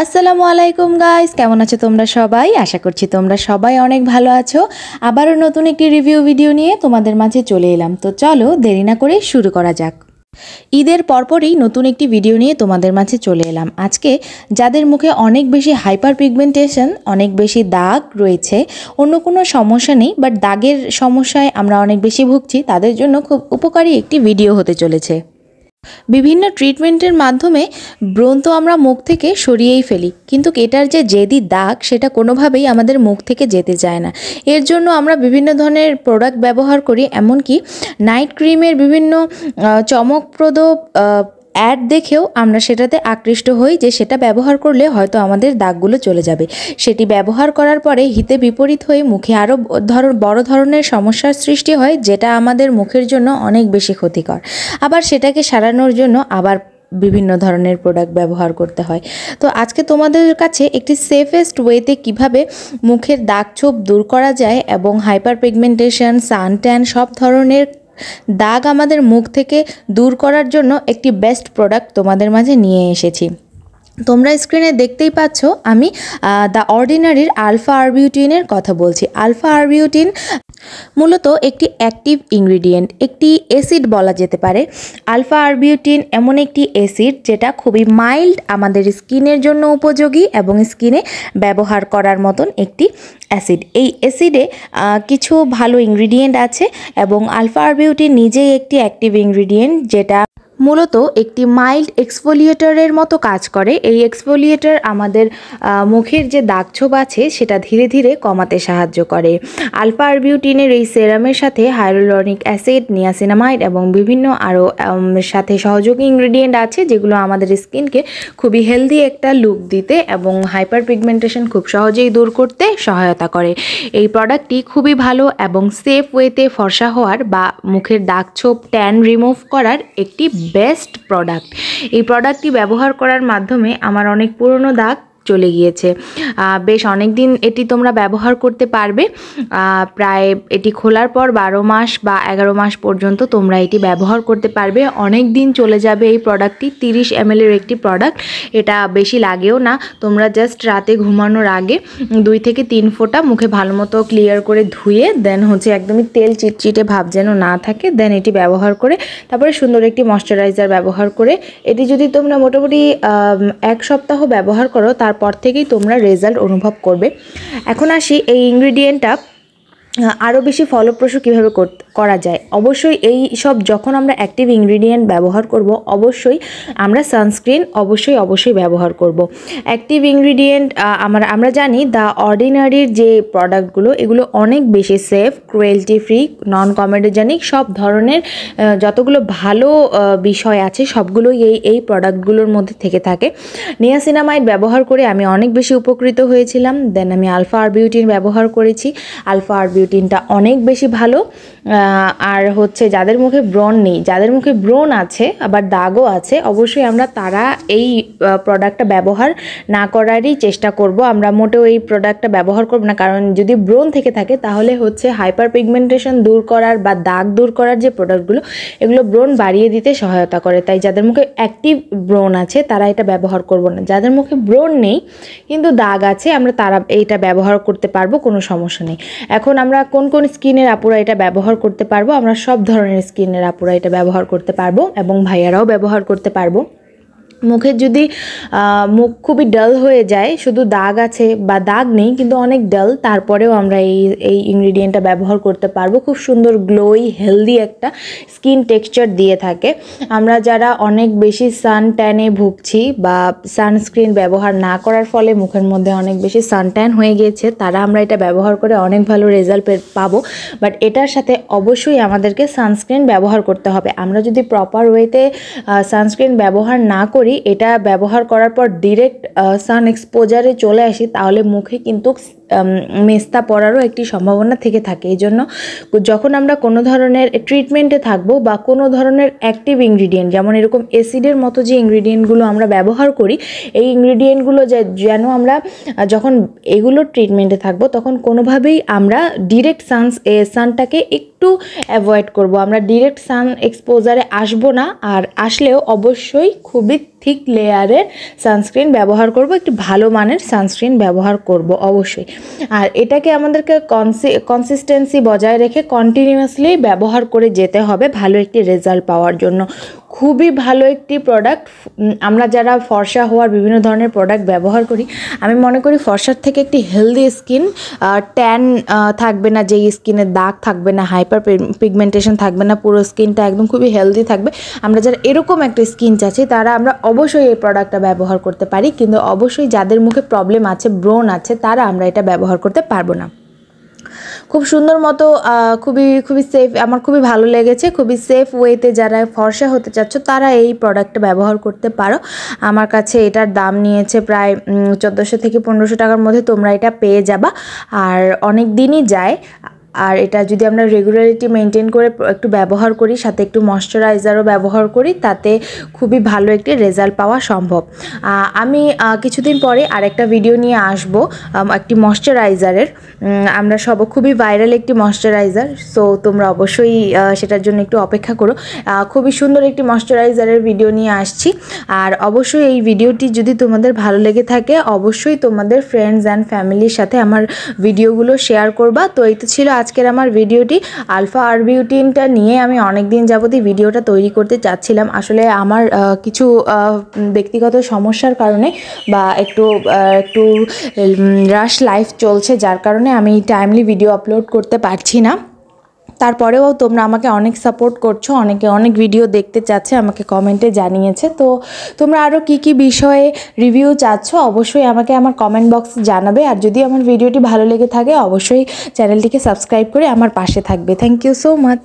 আসসালামু আলাইকুম গাইস, কেমন আছো তোমরা সবাই? আশা করছি তোমরা সবাই অনেক ভালো আছো। আবারও নতুন একটি রিভিউ ভিডিও নিয়ে তোমাদের মাঝে চলে এলাম। তো চলো দেরি না করে শুরু করা যাক। ঈদের পরপরই নতুন একটি ভিডিও নিয়ে তোমাদের মাঝে চলে এলাম। আজকে যাদের মুখে অনেক বেশি হাইপার পিগমেন্টেশন, অনেক বেশি দাগ রয়েছে, অন্য কোনো সমস্যা নেই, বাট দাগের সমস্যায় আমরা অনেক বেশি ভুগছি, তাদের জন্য খুব উপকারী একটি ভিডিও হতে চলেছে। বিভিন্ন ট্রিটমেন্টের মাধ্যমে ব্রণ তো আমরা মুখ থেকে সরিয়েই ফেলি, কিন্তু এটার যে জেদি দাগ সেটা কোনোভাবেই আমাদের মুখ থেকে যেতে চায় না। এর জন্য আমরা বিভিন্ন ধরনের প্রোডাক্ট ব্যবহার করি, এমনকি নাইট ক্রিমের বিভিন্ন চমকপ্রদ অ্যাড দেখেও আমরা সেটাতে আকৃষ্ট হই যে সেটা ব্যবহার করলে হয়তো আমাদের দাগগুলো চলে যাবে। সেটি ব্যবহার করার পরে হিতে বিপরীত হয়ে মুখে আরও বড় ধরনের সমস্যার সৃষ্টি হয়, যেটা আমাদের মুখের জন্য অনেক বেশি ক্ষতিকর। আবার সেটাকে সারানোর জন্য আবার বিভিন্ন ধরনের প্রোডাক্ট ব্যবহার করতে হয়। তো আজকে তোমাদের কাছে একটি সেফেস্ট ওয়েতে কিভাবে মুখের দাগ ছোপ দূর করা যায় এবং হাইপার পিগমেন্টেশন, সান ট্যান সব ধরনের দাগ আমাদের মুখ থেকে দূর করার জন্য একটি বেস্ট প্রোডাক্ট তোমাদের মাঝে নিয়ে এসেছি। তোমরা স্ক্রিনে দেখতেই পাচ্ছ আমি দ্য অর্ডিনারির আলফা আরবিউটিনের কথা বলছি। আলফা আরবিউটিন মূলত একটি অ্যাক্টিভ ইনগ্রিডিয়েন্ট, একটি অ্যাসিড বলা যেতে পারে। আলফা আরবিউটিন এমন একটি অ্যাসিড যেটা খুবই মাইল্ড, আমাদের স্কিনের জন্য উপযোগী এবং স্কিনে ব্যবহার করার মতন একটি অ্যাসিড। এই অ্যাসিডে কিছু ভালো ইনগ্রিডিয়েন্ট আছে এবং আলফা আরবিউটিন নিজেই একটি অ্যাক্টিভ ইনগ্রিডিয়েন্ট যেটা মূলত একটি মাইল্ড এক্সফোলিয়েটরের মতো কাজ করে। এই এক্সফোলিয়েটর আমাদের মুখের যে দাগছোপ আছে সেটা ধীরে ধীরে কমাতে সাহায্য করে। আলফা আরবিউটিনের এই সেরামের সাথে হাইলুরনিক অ্যাসিড, নিয়াসিনামাইড এবং বিভিন্ন আরও সাথে সহযোগী ইনগ্রিডিয়েন্ট আছে যেগুলো আমাদের স্কিনকে খুবই হেলদি একটা লুক দিতে এবং হাইপার পিগমেন্টেশন খুব সহজেই দূর করতে সহায়তা করে। এই প্রোডাক্টটি খুবই ভালো এবং সেফ ওয়েতে ফর্সা হওয়ার বা মুখের দাগছোপ ট্যান রিমুভ করার একটি বেস্ট প্রোডাক্ট। এই প্রোডাক্টটি ব্যবহার করার মাধ্যমে আমার অনেক পুরনো দাগ চলে গিয়েছে। বেশ অনেক দিন এটি তোমরা ব্যবহার করতে পারবে। প্রায় এটি খোলার পর 12 মাস বা 11 মাস পর্যন্ত তোমরা এটি ব্যবহার করতে পারবে। অনেক দিন চলে যাবে এই প্রোডাক্টটি। 30 ml এর একটি প্রোডাক্ট, এটা বেশি লাগেও না। তোমরা জাস্ট রাতে ঘুমানোর আগে 2 থেকে 3 ফোঁটা মুখে ভালো মতো ক্লিয়ার করে ধুয়ে দেন একদমই তেল চিটচিটে ভাব যেন না থাকে, দেন এটি ব্যবহার করে তারপরে সুন্দর একটি ময়শ্চারাইজার ব্যবহার করে এটি যদি তোমরা মোটামুটি 1 সপ্তাহ ব্যবহার করো, তারপর থেকেই তোমরা রেজাল্ট অনুভব করবে। এখন আসি এই ইনগ্রিডিয়েন্টটা আরও বেশি ফলপ্রসূ কীভাবে করা যায়। অবশ্যই এই সব যখন আমরা অ্যাক্টিভ ইনগ্রিডিয়েন্ট ব্যবহার করব, অবশ্যই আমরা সানস্ক্রিন অবশ্যই ব্যবহার করব। অ্যাক্টিভ ইনগ্রিডিয়েন্ট আমরা জানি দ্য অর্ডিনারির যে প্রোডাক্টগুলো এগুলো অনেক বেশি safe, cruelty free, non comedogenic, সব ধরনের যতগুলো ভালো বিষয় আছে সবগুলোই এই প্রোডাক্টগুলোর মধ্যে থেকে থাকে। নিয়াসিনামাইড ব্যবহার করে আমি অনেক বেশি উপকৃত হয়েছিলাম। দেন আমি আলফা আরবিউটিন ব্যবহার করেছি। আলফা আরবিউটিনটা অনেক বেশি ভালো। আর যাদের মুখে ব্রণ নেই, যাদের মুখে ব্রণ আছে আবার দাগও আছে, অবশ্যই তারা এই প্রোডাক্টটা ব্যবহার না করারই চেষ্টা করব। আমরা মোটেও এই প্রোডাক্টটা ব্যবহার করব না, কারণ যদি ব্রণ থেকে থাকে তাহলে হাইপার পিগমেন্টেশন দূর করার বা দাগ দূর করার যে প্রোডাক্টগুলো এগুলো ব্রণ বাড়িয়ে দিতে সহায়তা করে। তাই যাদের মুখে অ্যাক্টিভ ব্রণ আছে তারা এটা ব্যবহার করব না। যাদের মুখে ব্রণ নেই কিন্তু দাগ আছে তারা এইটা ব্যবহার করতে পারবো, কোনো সমস্যা নেই। এখন আমরা কোন স্কিনের আপুরা এটা ব্যবহার করতে পারবো? আমরা সব ধরনের স্কিনের আপুরা এটা ব্যবহার করতে পারবো এবং ভাইয়ারাও ব্যবহার করতে পারবো। মুখের যদি মুখ খুবই ডাল হয়ে যায়, শুধু দাগ আছে বা দাগ নেই কিন্তু অনেক ডাল, তারপরেও আমরা এই ইনগ্রিডিয়েন্টটা ব্যবহার করতে পারবো। খুব সুন্দর গ্লোই হেলদি একটা স্কিন টেক্সচার দিয়ে থাকে। আমরা যারা অনেক বেশি সান ট্যানে ভুগছি বা সানস্ক্রিন ব্যবহার না করার ফলে মুখের মধ্যে অনেক বেশি সান ট্যান হয়ে গিয়েছে, তারা আমরা এটা ব্যবহার করে অনেক ভালো রেজাল্ট পাবো। বাট এটার সাথে অবশ্যই আমাদেরকে সানস্ক্রিন ব্যবহার করতে হবে। আমরা যদি প্রপার ওয়েতে সানস্ক্রিন ব্যবহার না করি, এটা ব্যবহার করার পর ডিরেক্ট সান এক্সপোজারে চলে আসি, তাহলে মুখে কিন্তু মেস্তা পড়ারও একটি সম্ভাবনা থেকে থাকে। এই জন্য যখন আমরা কোনো ধরনের ট্রিটমেন্টে থাকবো বা কোনো ধরনের অ্যাক্টিভ ইনগ্রিডিয়েন্ট, যেমন এরকম অ্যাসিডের মতো যে ইনগ্রিডিয়েন্টগুলো আমরা ব্যবহার করি, এই ইনগ্রিডিয়েন্টগুলো যেন আমরা যখন এগুলো ট্রিটমেন্টে থাকবো তখন কোনোভাবেই আমরা ডিরেক্ট সানটাকে একটু অ্যাভয়েড করব। আমরা ডিরেক্ট সান এক্সপোজারে আসবো না, আর আসলেও অবশ্যই খুবই থিক লেয়ারের সানস্ক্রিন ব্যবহার করব, একটু ভালো মানের সানস্ক্রিন ব্যবহার করব অবশ্যই। আর এটাকে আমাদেরকে কনসিস্টেন্সি বজায় রেখে কন্টিনিউয়াসলি ব্যবহার করে যেতে হবে ভালো একটি রেজাল্ট পাওয়ার জন্য। খুবই ভালো একটি প্রোডাক্ট। আমরা যারা ফর্সা হওয়ার বিভিন্ন ধরনের প্রোডাক্ট ব্যবহার করি, আমি মনে করি ফর্সার থেকে একটি হেলদি স্কিন, ট্যান থাকবে না, যেই স্কিনের দাগ থাকবে না, হাইপার পিগমেন্টেশন থাকবে না, পুরো স্কিনটা একদম খুবই হেলদি থাকবে। আমরা যারা এরকম একটা স্কিন চাচ্ছি তারা আমরা অবশ্যই এই প্রোডাক্টটা ব্যবহার করতে পারি, কিন্তু অবশ্যই যাদের মুখে প্রবলেম আছে, ব্রণ আছে, তারা আমরা এটা ব্যবহার করতে পারবো না। খুব সুন্দর মতো খুবই সেফ, আমার খুবই ভালো লেগেছে। খুবই সেফ ওয়েতে যারা ফর্সা হতে চাচ্ছ তারা এই প্রোডাক্টটা ব্যবহার করতে পারো। আমার কাছে এটার দাম নিয়েছে প্রায় 1400 থেকে 1500 টাকার মধ্যে তোমরা এটা পেয়ে যাবা, আর অনেক দিনই যায়। আর এটা যদি আমরা রেগুলারিটি মেনটেন করে একটু ব্যবহার করি, সাথে একটু ময়শ্চারাইজারও ব্যবহার করি, তাতে খুবই ভালো একটি রেজাল্ট পাওয়া সম্ভব। আমি কিছুদিন পরে আরেকটা ভিডিও নিয়ে আসব একটি ময়শ্চারাইজারের। আমরা সব খুবই ভাইরাল একটি ময়শ্চারাইজার, সো তোমরা অবশ্যই সেটার জন্য একটু অপেক্ষা করো। খুবই সুন্দর একটি ময়শ্চারাইজারের ভিডিও নিয়ে আসছি। আর অবশ্যই এই ভিডিওটি যদি তোমাদের ভালো লেগে থাকে, অবশ্যই তোমাদের ফ্রেন্ডস অ্যান্ড ফ্যামিলির সাথে আমার ভিডিওগুলো শেয়ার করবা। তো এই তো ছিল আজকের আমার ভিডিওটি। আলফা আরবিউটিনটা নিয়ে আমি অনেক দিন যাবতই ভিডিওটা তৈরি করতে চাচ্ছিলাম। আসলে আমার কিছু ব্যক্তিগত সমস্যার কারণে বা একটু রাশ লাইফ চলছে, যার কারণে আমি টাইমলি ভিডিও আপলোড করতে পারছি না। তারপরেও তোমরা আমাকে অনেক সাপোর্ট করছো, অনেকে অনেক ভিডিও দেখতে চাচ্ছে, আমাকে কমেন্টে জানিয়েছে। তো তোমরা আরও কী বিষয়ে রিভিউ চাচ্ছ অবশ্যই আমাকে আমার কমেন্ট বক্সে জানাবে। আর যদি আমার ভিডিওটি ভালো লেগে থাকে অবশ্যই চ্যানেলটিকে সাবস্ক্রাইব করে আমার পাশে থাকবে। Thank you so much.